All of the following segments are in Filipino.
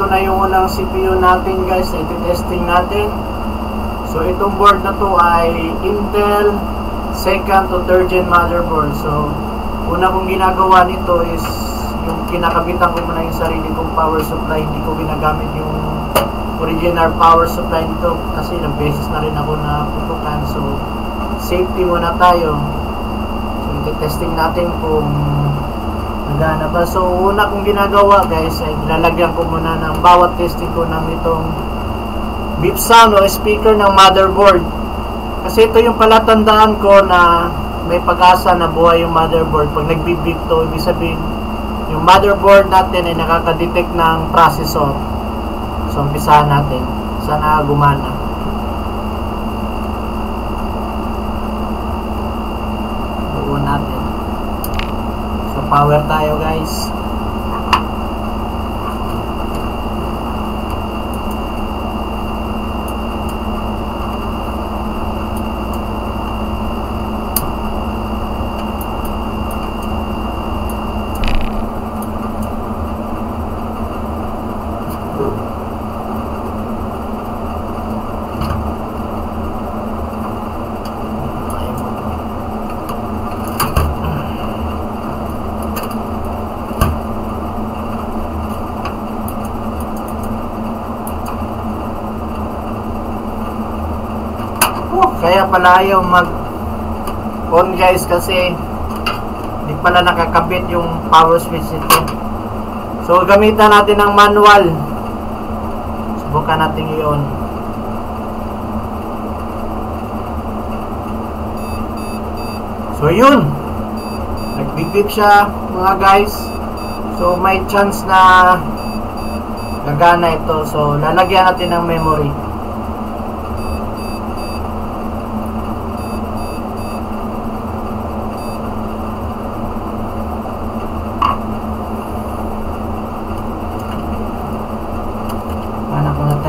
ito na yung unang CPU natin guys, na iti-testing natin. So itong board na to ay Intel 2nd to 3rd gen motherboard. So una kong ginagawa nito is yung kinakabitan ko muna yung sarili kong power supply. Hindi ko ginagamit yung original power supply nito kasi ilang beses na rin ako na putukan. So safety muna tayo. So iti-testing natin kung nagana ba. So una kong ginagawa guys ay nilalagyan ko muna ng bawat testing ko ng itong beep sound o speaker ng motherboard. Kasi ito yung palatandaan ko na may pag-asa na buhay yung motherboard. Pag nag-beep to, ibig sabihin yung motherboard natin ay nakaka-detect ng processor. So umpisahan natin. Sana gumana. Buuan natin. So power tayo guys. Kaya pala ayaw mag-on guys kasi hindi pala nakakabit yung power switch nito. So gamitan natin ng manual. Subukan natin i-on. So yun, nag-beep siya mga guys. So may chance na gagana ito. So lalagyan natin ng memory.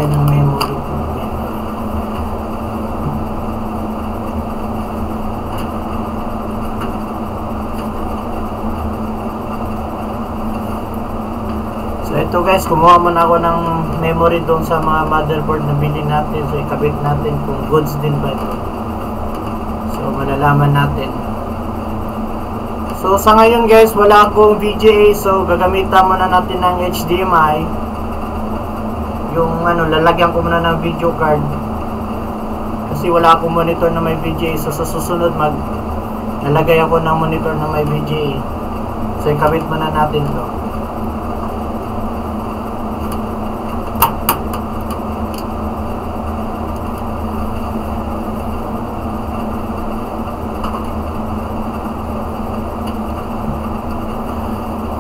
Ng memory. So ito guys, kumuha muna ako ng memory doon sa mga motherboard na bilhin natin. So ikabit natin kung goods din ba ito. So malalaman natin. So sa ngayon guys, wala akong VGA. So gagamitan muna natin ng HDMI. Yung lalagyan ko muna ng video card kasi wala akong monitor na may VGA. So sa susunod lalagay ako ng monitor na may VGA. So ikabit muna natin to.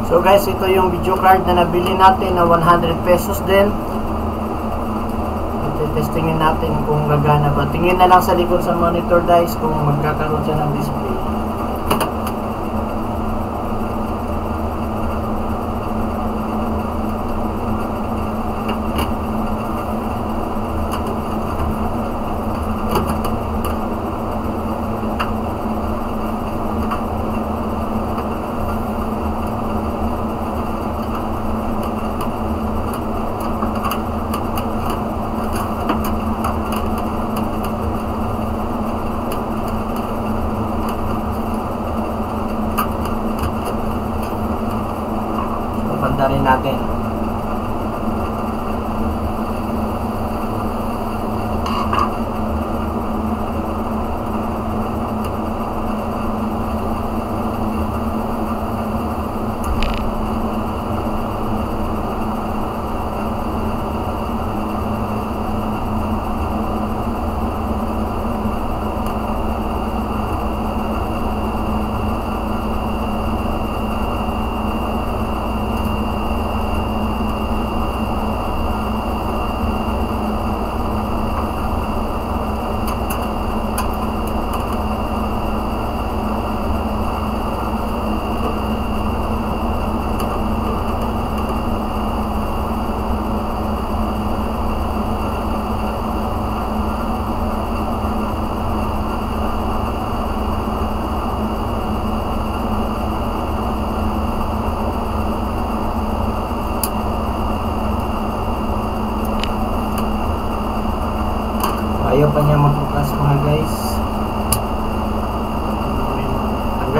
So guys, ito yung video card na nabili natin na 100 pesos din. Testingin natin kung gagana ba. Tingin na lang sa likod sa monitor guys kung magkakaroon siya ng display. Rin natin.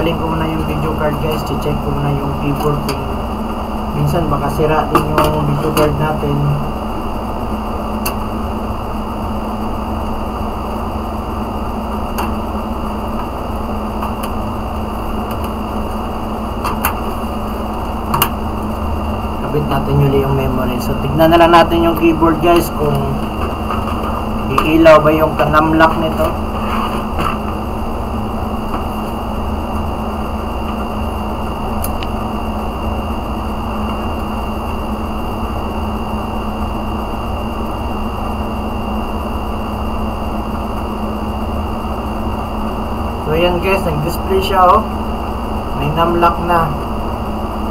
tanggalin ko muna yung video card guys, check ko muna yung keyboard kung minsan baka sira din yung video card natin. Kabit natin yung memory. So tignan na lang natin yung keyboard guys kung iilaw ba yung kanamlock nito. So yan guys, nag-display siya oh. May namlock na.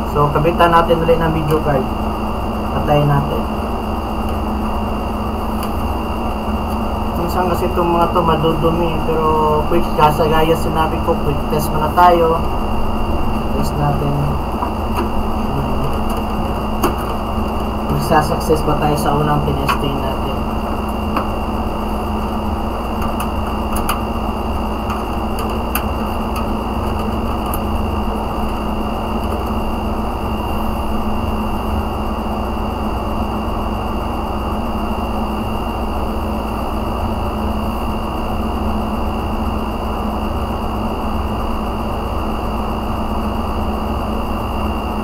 So kabitan natin ulit ng video card. Patayin natin. Minsan kasi itong mga to madudumi, pero quick kasagaya sinabi ko, quick test muna tayo. Test natin. Magsasuccess ba tayo sa unang tinesting natin?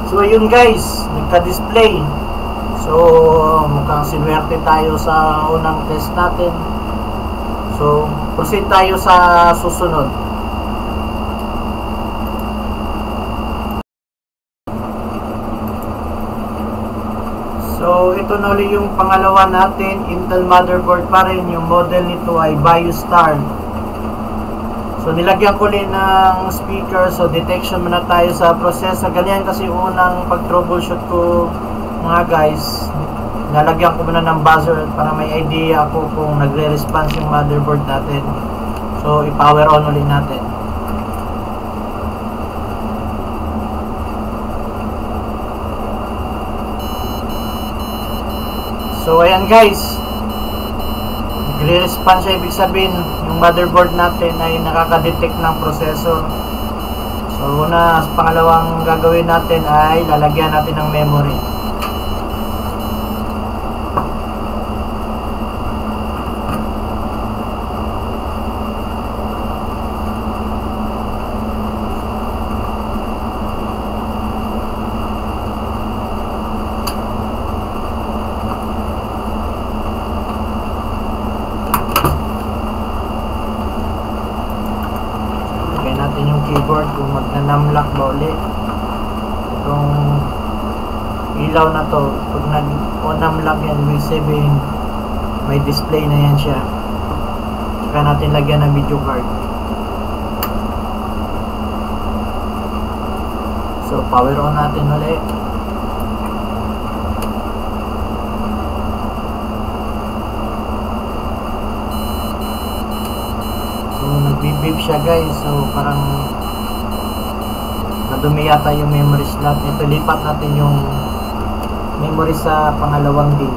So yun guys, nagka-display. So mukhang sinuwerte tayo sa unang test natin. So proceed tayo sa susunod. So ito na ulit yung pangalawa natin, Intel motherboard pa rin. Yung model nito ay BioStar. So nilagyan ko ulit ng speaker. So detection muna tayo sa processor. Ganyan kasi unang pag-troubleshoot ko mga guys. Nalagyan ko muna ng buzzer para may idea ako kung nagre-response yung motherboard natin. So i-power on ulit natin. So ayan guys, nagre-response siya, ibig sabihin yung motherboard natin ay nakaka-detect ng processor. So una, pangalawang gagawin natin ay lalagyan natin ng memory. Natin yung keyboard kung magna-numlock ba ulit. Itong ilaw na to, pag nag-numlock yan, ibig sabihin may display na yan siya. Saka natin lagyan ng video card. So power on natin ulit. Nag-beep siya guys, so parang nadumi yata yung memory slot. Ito, lipat natin yung memory sa pangalawang din.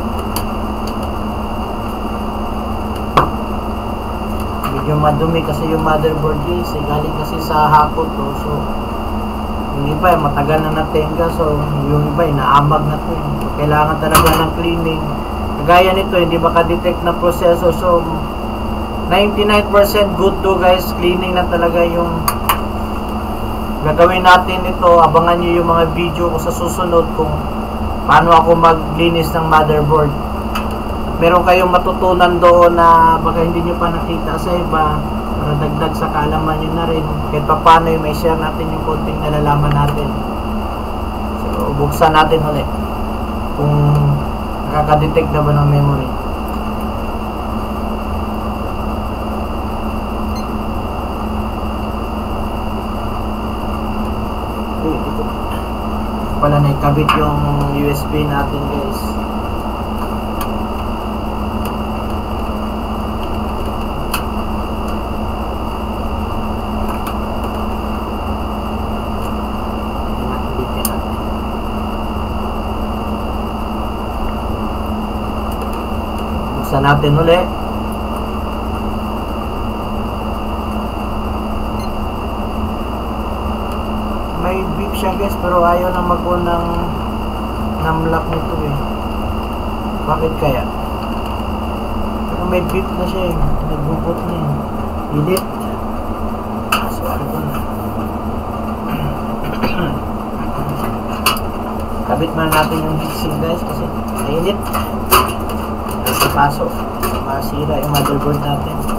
Medyo madumi kasi yung motherboard guys, galing kasi sa hakot to. So yung iba matagal na natenga, so yung iba naamag na to. Kailangan talaga ng cleaning. Kagaya nito, hindi maka-detect na processor, so 99% good to guys. Cleaning na talaga yung gagawin natin ito. Abangan nyo yung mga video ko sa susunod kung paano ako maglinis ng motherboard. Meron kayong matutunan doon na baka hindi nyo pa nakita sa iba, para dagdag sa kaalaman nyo na rin. Kahit pa paano may share natin yung konting nalalaman natin. So buksan natin ulit kung nakaka-detect na ba ng memory. Pala na ikabit yung USB natin guys. Buksan natin ulit. may beep siya guys, pero ayaw na mag-on ng numlock nito eh. Bakit kaya? Pero may beep na siya eh. Nagbubot na eh. Edit. Sorry ko na. Kabit man natin yung heatsink guys kasi mainit. Sa paso. Masira yung motherboard natin.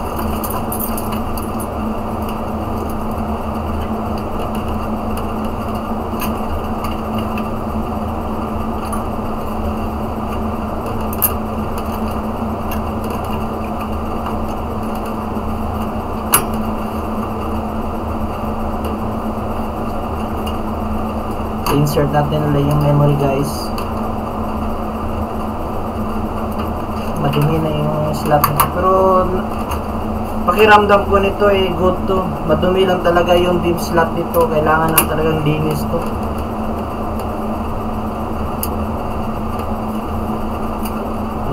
Insert natin ulit yung memory guys. Madumi na yung slot nito, pero pakiramdam ko nito eh good to. Madumi lang talaga yung DIMM slot nito, kailangan lang talagang linis to.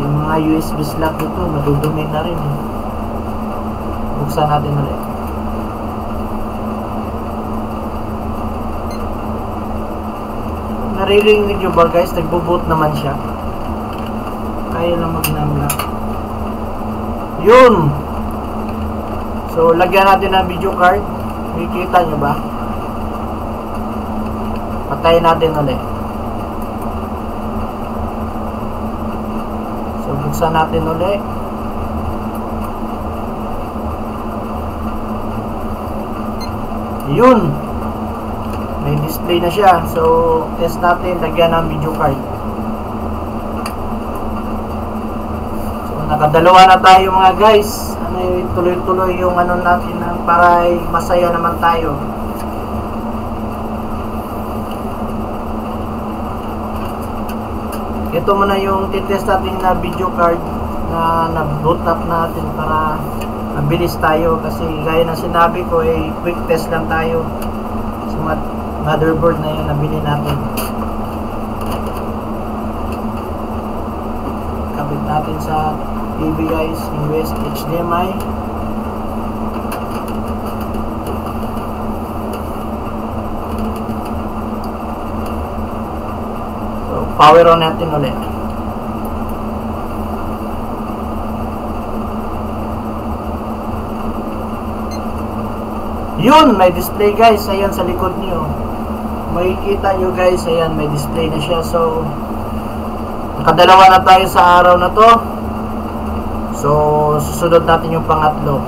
Yung mga USB slot nito madudumi na rin eh. Buksan natin ulit. Naririnig nyo ba guys? Nagbo-boot naman siya. Kaya lang mag-numlock. Yun! So, lagyan natin ng video card. Makikita nyo ba? Patayin natin ulit. So, buksan natin ulit. Yun! May display na siya. So, test natin. Lagyan ng video card. So, nakadalawa na tayo mga guys. Ano, tuloy-tuloy yung ano natin para masaya naman tayo. Ito muna yung titest natin na video card na boot up natin para mabilis tayo. Kasi gaya ng sinabi ko, quick test lang tayo. So, motherboard na yung nabili natin. Kabit natin sa TV guys, US HDMI. So, power on natin ulit. Yun, may display guys. Ayan sa likod niyo. Makikita nyo guys, ayan, may display na siya. So, nakadalawa na tayo sa araw na to. So, susunod natin yung pangatlo.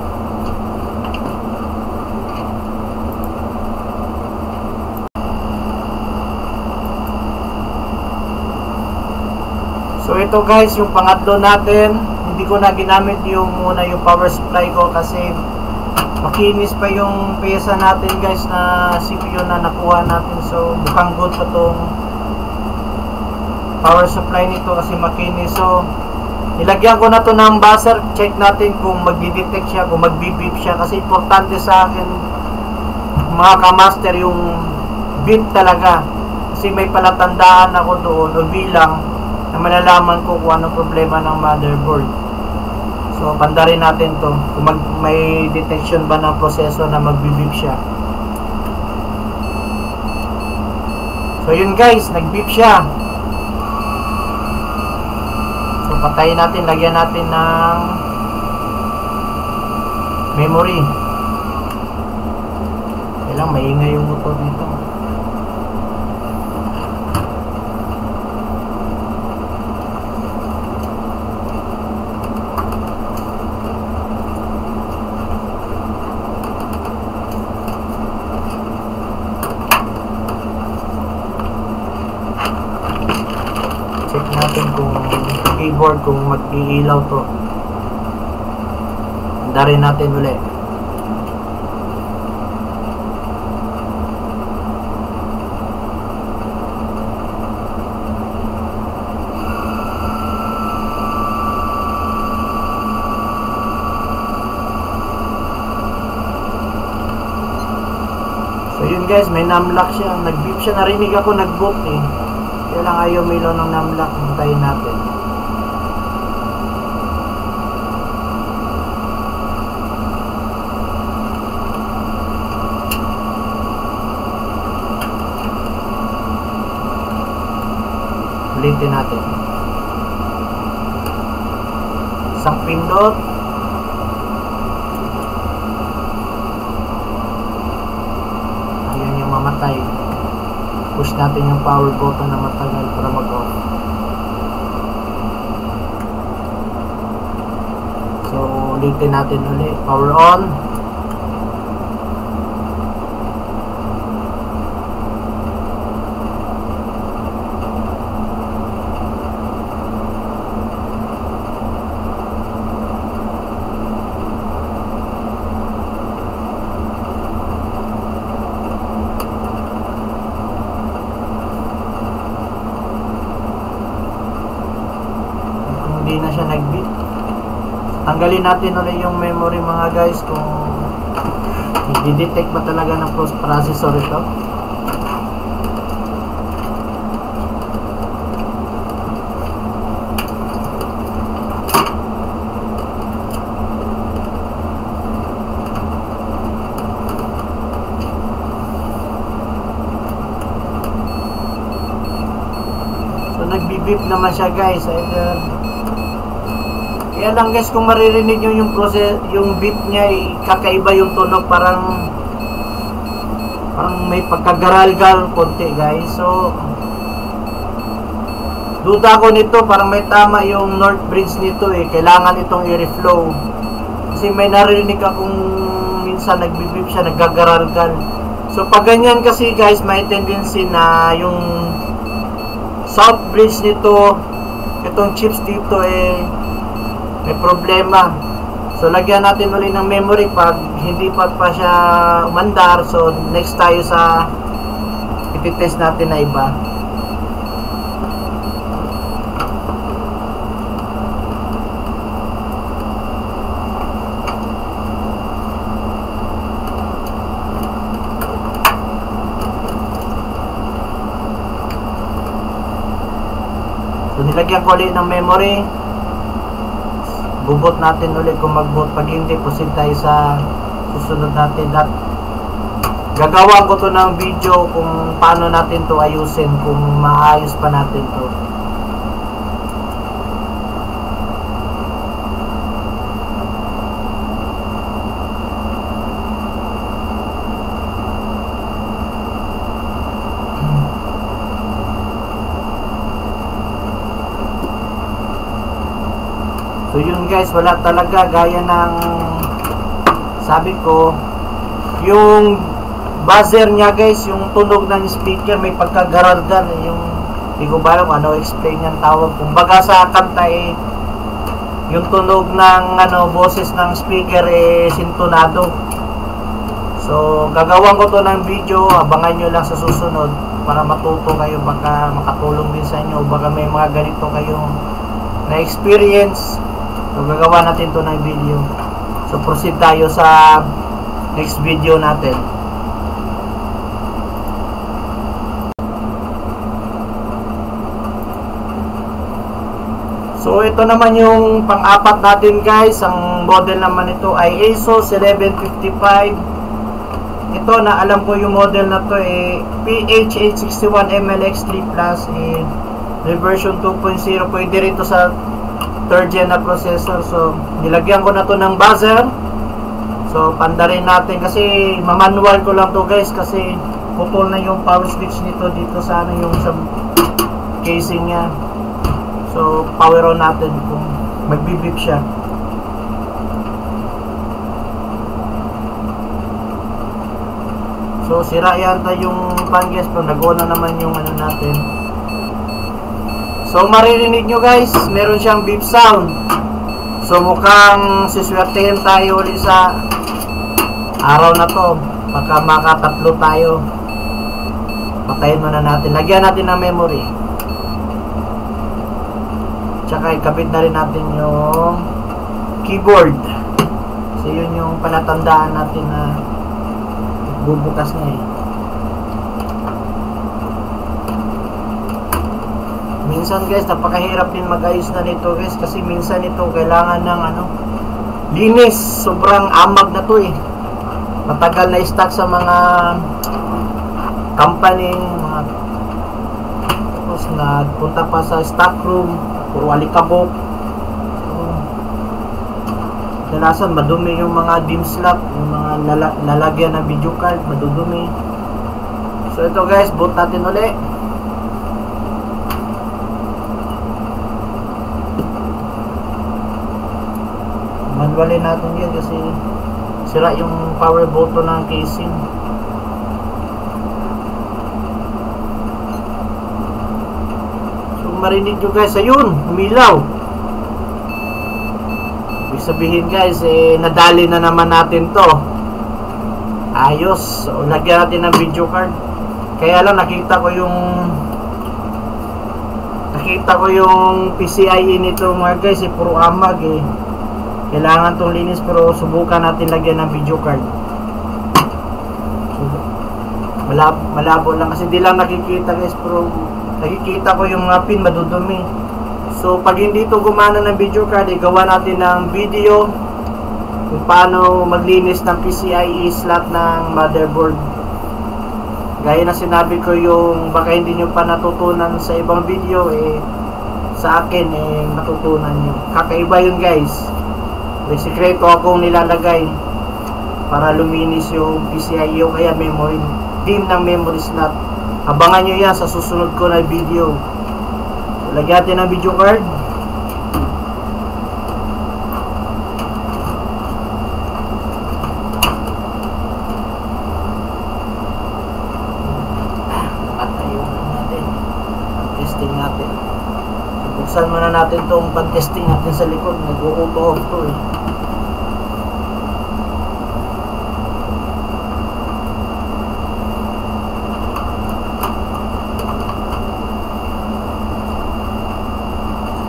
So, ito guys, yung pangatlo natin. Hindi ko na ginamit yung muna yung power supply ko kasi makinis pa yung pyesa natin guys na CPU na nakuha natin. So mukhang good pa tong power supply nito kasi makinis. So nilagyan ko na to ng buzzer. Check natin kung magdi-detect siya, kung magbi-beep siya, kasi importante sa akin mga kamaster yung beep talaga, kasi may palatandaan ako doon o bilang na malalaman ko kung anong problema ng motherboard. So, pandarin natin to kung may detection ba ng proseso na magbi-beep siya. So, yun guys, nag-beep siya. So, patayin natin, lagyan natin ng memory. Kailang maingay yung motor nito. Check natin kung keyboard kung mag-iilaw to. Andarin natin ulit. So yun guys, may numlock siya. Nag-beep siya, narinig ako nag-boot eh. Kaya lang ayaw milaw ng numlock. Hintayin natin. ulitin natin. Isang pindot. Ayun yung mamatay. Push natin yung power button na matagal para mag-off. So ulitin natin ulit. Power on. Hindi na siya nag-beat. Tanggalin natin ulit yung memory mga guys kung i-detect ba talaga ng processor ito. So nagbi-beep naman siya guys. Kaya lang guys, kung maririnig nyo yung beep niya, kakaiba yung tunog, parang may pagkagaral-gal konti guys. So duda ko nito, parang may tama yung north bridge nito kailangan itong i-reflow kasi may naririnig akong minsan nagbi-beep siya, naggagaral-gal. So pag ganyan kasi guys, may tendency na yung south bridge nito, itong chips dito may problema. So lagyan natin ulit ng memory pag hindi pa siya umandar. So next tayo sa ipitest natin na iba. So nilagyan ko ulit ng memory. Bubot natin ulit kung mag-boot. Pag hindi, proceed tayo sa susunod natin. Gagawa ko to ng video kung paano natin to ayusin, kung maayos pa natin to. So yun guys, wala talaga gaya ng sabi ko, yung buzzer niya guys, yung tunog ng speaker may pagkagaral-gal yung hindi ko ba alam ano explain yung tawag. Kumbaga sa kanta yung tunog ng boses ng speaker sintonado. So gagawin ko to ng video, abangan nyo lang sa susunod para matuto kayo, baka makatulong din sa inyo, baka may mga ganito kayong na experience. So gagawa natin to ng video. So proceed tayo sa next video natin. So ito naman yung pang-apat natin guys. Ang model naman ito ay ASUS 1155. Ito na alam ko yung model na to PH861 MLX3 Plus version 2.0. Pwede rin to sa 3rd gen na processor. So nilagyan ko na to ng buzzer. So pandarin natin kasi mamanual ko lang to guys kasi putol na yung power switch nito dito sa yung sa casing nya. So power on natin kung magbi-beep siya. So sira yata yung fan guys, pero nag-on na naman yung natin. So maririnig nyo guys, meron siyang beep sound. So mukhang siswertehin tayo ulit sa araw na to. Baka makatatlo tayo. Patayin muna natin. Lagyan natin ng memory. Tsaka ikabit na rin natin yung keyboard. So yun yung palatandaan natin na bubukas na Minsan guys, napakahirap din mag-ayos na nito guys kasi minsan ito kailangan ng linis. Sobrang amag na to matagal na stock sa mga company, tapos tapos nagpunta pa sa stock room, puro alikabok. Kadalasan madumi yung mga dim slot, yung mga lalagyan ng video card, madudumi. So ito guys, boot natin uli. Manualin natin yan kasi sira yung power button ng casing. So marinig nyo guys, ayun, umilaw. Ibig sabihin guys, nadali na naman natin to. Ayos. So lagyan natin ng video card. Kaya lang nakita ko yung PCIe nito mga guys, puro amag Kailangan tong linis, pero subukan natin lagyan ng video card. So, malabo lang kasi di lang nakikita guys, pero nakikita ko yung pin madudumi. So pag hindi ito gumana ng video card, gawa natin ng video kung paano maglinis ng PCIe slot ng motherboard. Gaya na sinabi ko, yung baka hindi nyo pa natutunan sa ibang video, sa akin matutunan nyo. Kakaiba yun guys. May sikreto akong nilalagay para luminis yung PCIe o kaya memory, DIMM ng memory slot. Abangan nyo yan sa susunod ko na video. So, lagyan natin ng video card. Testing natin. Buksan muna natin itong pag-testing natin sa likod. Nag-auto off to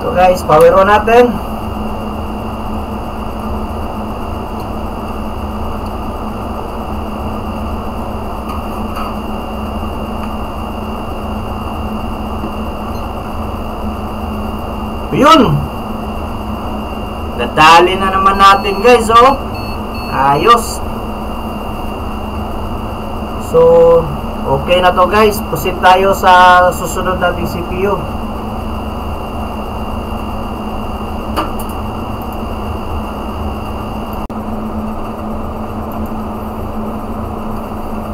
So guys, power on natin. Yun, nadali na naman natin guys. Ayos. So okay na to guys. Proceed tayo sa susunod nating CPU.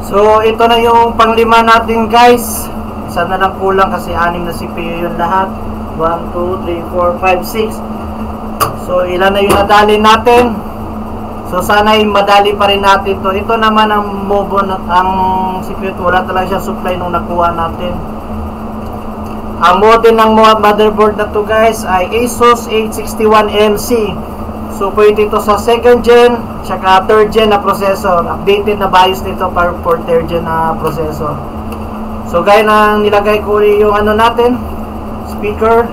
So ito na yung panglima natin guys. Isa na lang kulang kasi 6 na CPU yun lahat. 1, 2, 3, 4, 5, 6. So ilan na yung nadali natin. So sana yung madali pa rin natin to. Ito naman ang MOBO, ang CPU. Wala talaga siya supply nung nakuha natin. Ang model ng motherboard na to guys ay Asus 861MC. So pwede ito sa 2nd gen tsaka 3rd gen na processor. Updated na BIOS nito para for 3rd gen na processor. So gaya na nilagay ko yung natin, speaker.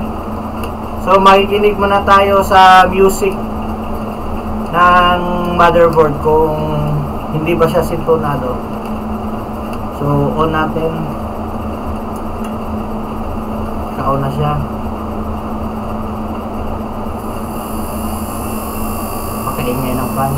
So makikinig muna tayo sa music ng motherboard kung hindi ba siya sintonado. So on natin. Ka-on na siya. Pakaingay ng fan.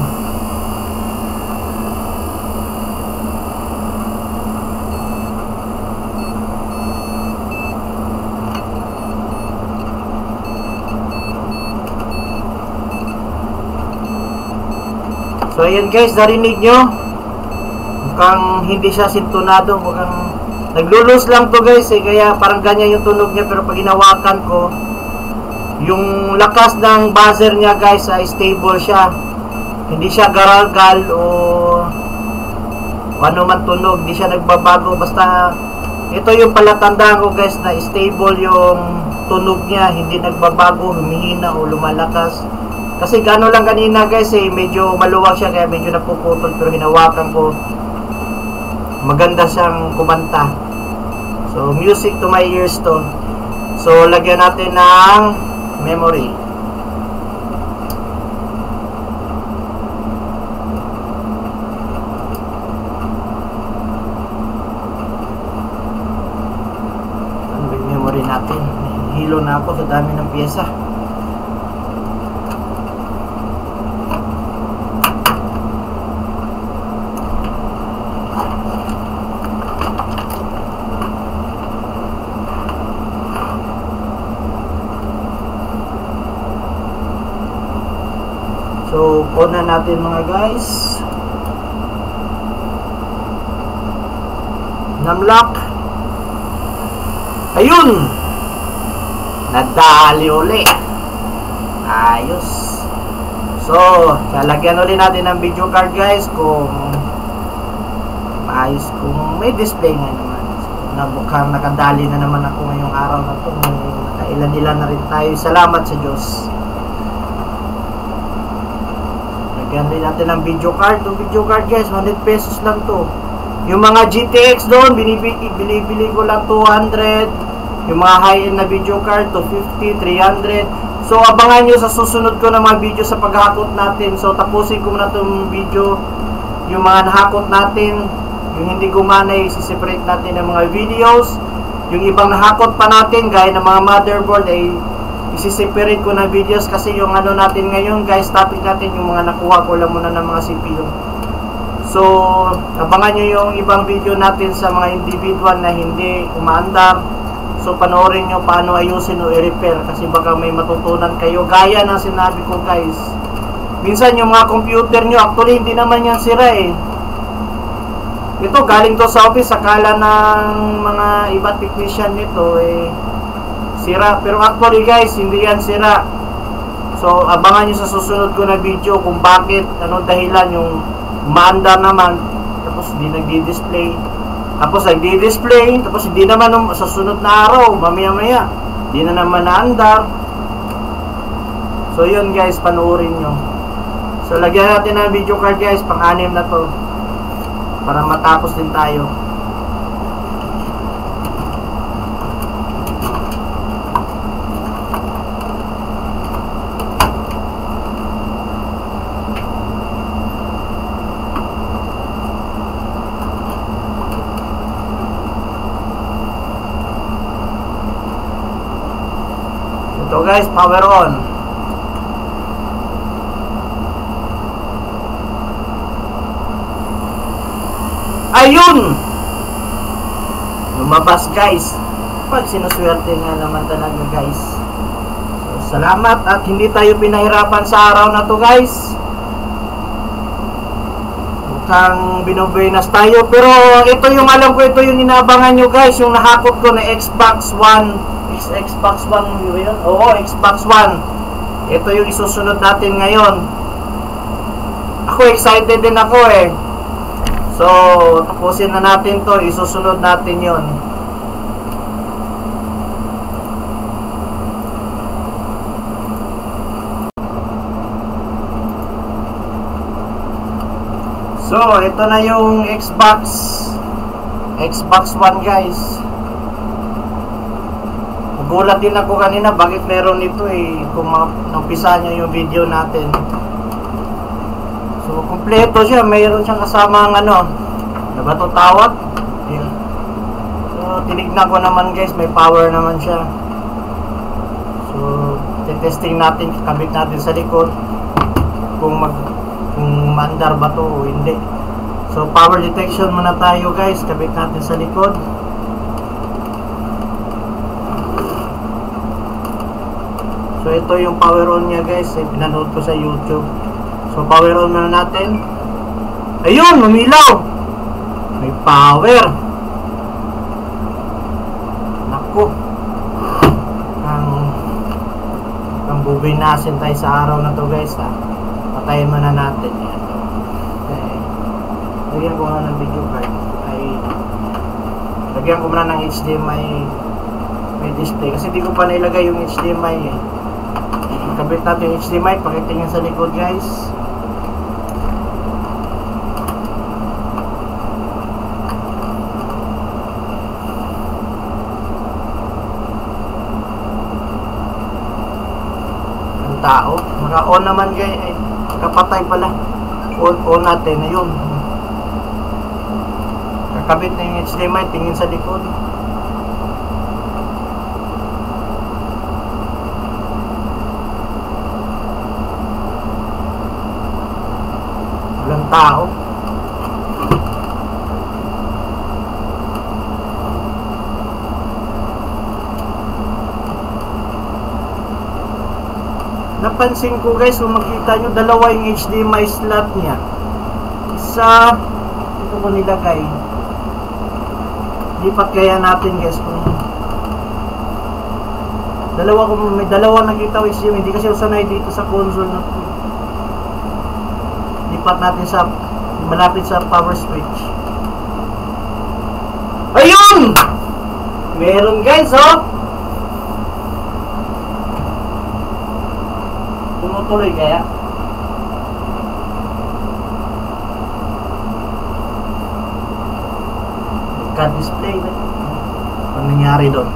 So ayan guys, narinig nyo, mukhang hindi siya sintonado, mukhang naglulus lang to guys kaya parang ganyan yung tunog niya. Pero pag hinawakan ko, yung lakas ng buzzer niya guys ay stable siya, hindi siya garagal o ano man tunog, hindi siya nagbabago. Basta ito yung palatandaan ko guys na stable yung tunog niya, hindi nagbabago, humihina o lumalakas. Kasi gano lang kanina guys medyo maluwag siya kaya medyo napuputol, pero hinawakan ko maganda siyang kumanta. So music to my ears to. So lagyan natin ng memory. Ano ba yung memory natin? Hilo na ako sa dami ng pyesa. On na natin mga guys. Namlock. Ayun! Nadali uli. Ayos. So, lalagyan ulit natin ng video card guys kung maayos, kung may display nga naman. So, mukhang nakadali na naman ako ngayong araw na ito. Nakailan-ilan na rin tayo. Salamat sa Diyos. Lagyan din natin ng video card. Yung video card guys, 100 pesos lang to. Yung mga GTX doon, binibili ko lang 200. Yung mga high-end na video card, 250, 300. So, abangan nyo sa susunod ko na mga video sa paghakot natin. So, tapusin ko na itong video. Yung mga nahakot natin, yung hindi gumana, isi-separate natin ng mga videos. Yung ibang nahakot pa natin, gaya ng mga motherboard, ay isi-separate ko na videos. Kasi yung ano natin ngayon, guys, topic natin, yung mga nakuha ko lang muna ng mga CPU. So, abangan nyo yung ibang video natin sa mga individual na hindi umaandar. So, panoorin nyo paano ayusin o i-repair kasi baka may matutunan kayo. Gaya ng sinabi ko guys. Minsan yung mga computer nyo, actually hindi naman yan sira eh. Ito, galing to sa office. Akala ng mga iba technician nito eh sira. Pero actually guys, hindi yan sira. So, abangan nyo sa susunod ko na video kung bakit, ano dahilan yung umaandar naman. Tapos hindi nagdi-display. Tapos nagdi-display, tapos hindi naman sa sunod na araw, mamaya-maya, hindi na naman naandar. So yun guys, panoorin nyo. So lagyan natin ng video card guys, pang-anim na to. Para matapos din tayo. So guys, power on. Ayun! Lumabas guys. Pag sinuswerte nga naman talaga guys. So, salamat at hindi tayo pinahirapan sa araw na to guys. Mukhang binubuenas tayo. Pero ito yung alam ko, ito yung inabangan nyo guys. Yung nahakot ko na Xbox One. Xbox One yun? Oo, Xbox One. Ito yung isusunod natin ngayon. Ako excited din ako eh. So, tapusin na natin to. Isusunod natin yon. So, ito na yung Xbox One guys. Gulat din ako kanina bakit meron ito eh, kung nampisa nyo yung video natin. So kompleto siya, mayroon siyang kasamang ano ba ito tawag? Yeah. So tinignan ko naman guys, may power naman siya. So testing natin, kabit natin sa likod kung maandar ba to o hindi. So power detection muna tayo guys, kabit natin sa likod. So ito yung power on niya guys, pinanood ko sa YouTube. So power on na natin. Ayun, umilaw. May power. Naku. Ang bubinasin tayo sa araw na to guys ha. Patayin muna natin yan. Okay. Lagyan ko na ng video card. Lagyan ko muna ng HDMI may display kasi di ko pa nailagay yung HDMI eh. Kabit natin yung HDMI, pakitingin sa likod guys. Ang tao, naka-on naman guys, eh, kapatay pala. On natin, ayun. Kakabit na yung HDMI, tingin sa likod. Walang tao. napansin ko guys, kung makita nyo, dalawa yung HDMI slot niya. Isa, ito ko nilagay. Lipat kaya natin guys kung dalawa, kung may dalawa nakita ko HDMI, hindi kasi usanay dito sa console na to. Lipat natin sa malapit sa power switch. Ayun! Meron guys, oh! Tumutuloy kaya? Nagka-display na. Ano nangyari doon?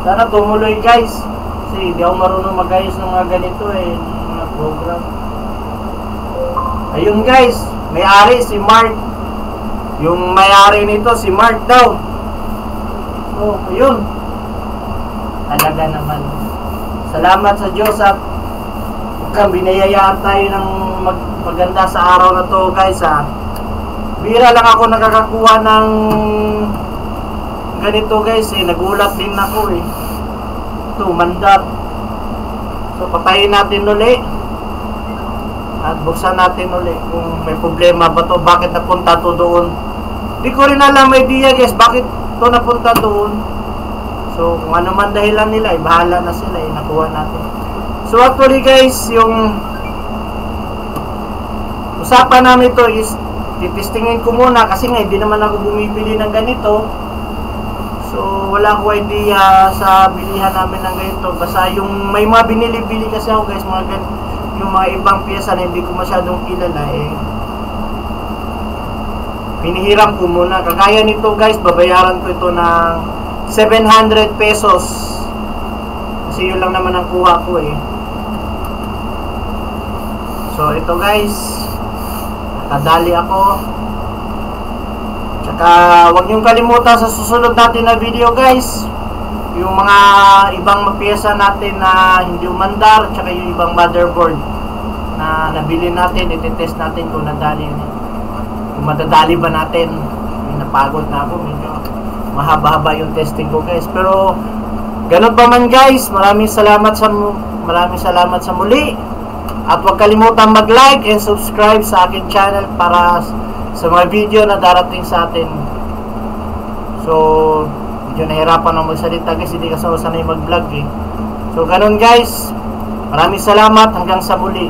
Sana tumuloy guys. Kasi hindi ako marunong mag-ayos ng mga ganito eh. Mga program. Ayun guys. May-ari si Mark. Yung may-ari nito si Mark daw. So, ayun. Talaga naman. Salamat sa Diyos at binayayaan tayo ng maganda sa araw na to guys ha. Bira lang ako nakakakuha ng ganito guys eh. Nagulat din ako eh. Ito, mandat. So, patayin natin ulit. At buksan natin ulit kung may problema ba to. Bakit napunta to doon. Di ko rin alam may idea guys. Bakit to napunta doon. So, kung ano man dahilan nila, bahala na sila, nakuha natin. So, actually guys, yung usapan namin to is, titistingin ko muna kasi nga, hindi naman ako bumibili ng ganito. So, wala ko idea sa bilihan namin ng ganito. Basta yung, may mga binili-bili kasi ako guys, yung mga ibang piyesa na hindi ko masyadong kilala eh. Pinihiram ko muna. Kagaya nito guys, babayaran ko ito ng 700 pesos kasi yun lang naman ang kuha ko eh. So ito guys, nakadali ako. Tsaka huwag niyong kalimutan sa susunod natin na video guys, yung mga ibang piyesa natin na hindi umandar, tsaka yung ibang motherboard na nabili natin, ititest natin kung nadali, kung madadali ba natin. Napagod na ako, medyo mahaba-haba yung testing ko guys, pero ganun pa man guys, maraming salamat sa muli at huwag kalimutan mag-like and subscribe sa akin channel para sa mga video na darating sa atin. So medyo nahirapan ako magsalita kasi hindi kasi sanay mag-vlog eh. So ganun guys, maraming salamat, hanggang sa muli.